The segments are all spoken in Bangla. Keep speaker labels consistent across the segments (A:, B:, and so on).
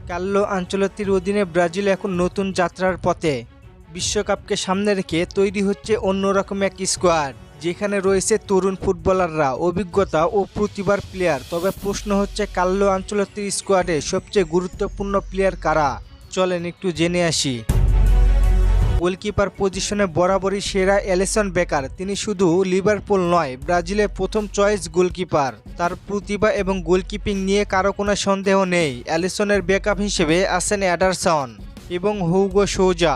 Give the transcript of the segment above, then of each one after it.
A: কার্লো আনচেলত্তির অধীনে ব্রাজিল এখন নতুন যাত্রার পথে। বিশ্বকাপকে সামনে রেখে তৈরি হচ্ছে অন্যরকম এক স্কোয়াড, যেখানে রয়েছে তরুণ ফুটবলাররা, অভিজ্ঞতা ও প্রতিভার প্লেয়ার। তবে প্রশ্ন হচ্ছে, কার্লো আনচেলত্তির স্কোয়াডে সবচেয়ে গুরুত্বপূর্ণ প্লেয়ার কারা? চলেন একটু জেনে আসি। গোলকিপার পজিশনে বরাবরই সেরা অ্যালিসন বেকার। তিনি শুধু লিভারপুল নয়, ব্রাজিলের প্রথম চয়েস গোলকিপার। তার প্রতিভা এবং গোলকিপিং নিয়ে কারো কোনো সন্দেহ নেই। অ্যালিসনের ব্যাকআপ হিসেবে আছেন এডারসন এবং হুগো সৌজা।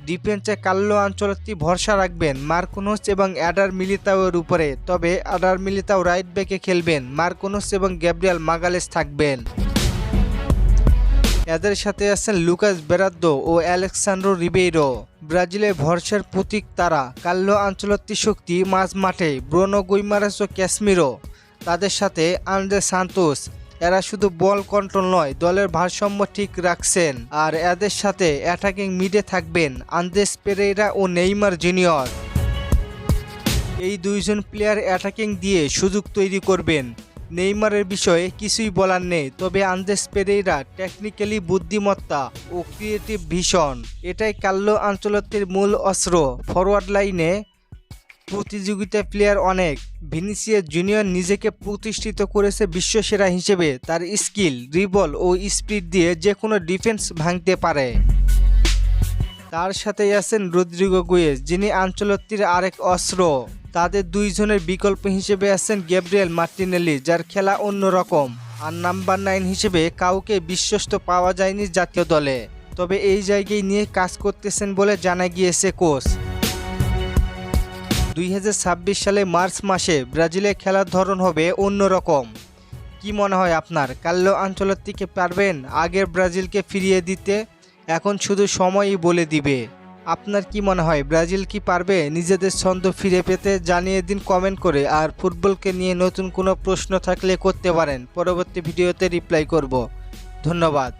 A: ডিফেন্সে কার্লো আনচেলত্তি ভরসা রাখবেন মার্কোনোস এবং অ্যাডার মিলিতাওয়ের উপরে। তবে অ্যাডার মিলিতাও রাইট ব্যাকে খেলবেন, মার্কোনোস এবং গ্যাব্রিয়েল মাগালেস থাকবেন। এদের সাথে আছেন লুকাস বেরাদ্দো ও আলেক্সান্দ্রো রিবেইরো। ব্রাজিলের ভরসার প্রতীক তারা। কার্লো আনচেলত্তি শক্তি মাঝ মাঠে, ব্রুনো গুইমারেস ও ক্যাসমিরো। তাদের সাথে আন্দ্রে সান্তোস। এরা শুধু বল কন্ট্রোল নয়, দলের ভারসাম্য ঠিক রাখছেন। আর এদের সাথে অ্যাটাকিং মিডে থাকবেন আন্দ্রেস পেরেইরা ও নেইমার জুনিয়র। এই দুইজন প্লেয়ার অ্যাটাকিং দিয়ে সুযোগ তৈরি করবেন। নেইমারের বিষয়ে কিছুই বলার নেই, তবে আন্দ্রেস পেরেইরা টেকনিক্যালি বুদ্ধিমত্তা ও ক্রিয়েটিভ ভিশন, এটাই কার্লো আনচেলত্তির মূল অস্ত্র। ফরওয়ার্ড লাইনে প্রতিযোগিতায় প্লেয়ার অনেক। ভিনিসিয়াস জুনিয়র নিজেকে প্রতিষ্ঠিত করেছে বিশ্বসেরা হিসেবে। তার স্কিল, ড্রিবল ও স্পিড দিয়ে যে কোনো ডিফেন্স ভাঙতে পারে। তার সাথেই আছেন রদ্রিগো গুয়েজ, যিনি আনচেলত্তির আরেক অস্ত্র। তাদের দুইজনের বিকল্প হিসেবে আছেন গ্যাব্রিয়েল মার্টিনেলি, যার খেলা অন্যরকম। আর নাম্বার 9 হিসেবে কাউকে বিশ্বস্ত পাওয়া যায়নি জাতীয় দলে। তবে এই জায়গায় নিয়ে কাজ করতেছেন বলে জানা গিয়েছে কোচ। 2026 সালে মার্চ মাসে ব্রাজিলে খেলার ধরন হবে অন্যরকম। কি মনে হয় আপনার? কার্লো আনচেলত্তিকে পারবেন আগের ব্রাজিলকে ফিরিয়ে দিতে? এখন শুধু সময়ই বলে দিবে। আপনার কি মনে হয়, ব্রাজিল কি পারবে নিজেদের ছন্দ ফিরে পেতে? জানিয়ে দিন কমেন্ট করে। আর ফুটবলকে নিয়ে নতুন কোনো প্রশ্ন থাকলে করতে পারেন, পরবর্তী ভিডিওতে রিপ্লাই করব। ধন্যবাদ।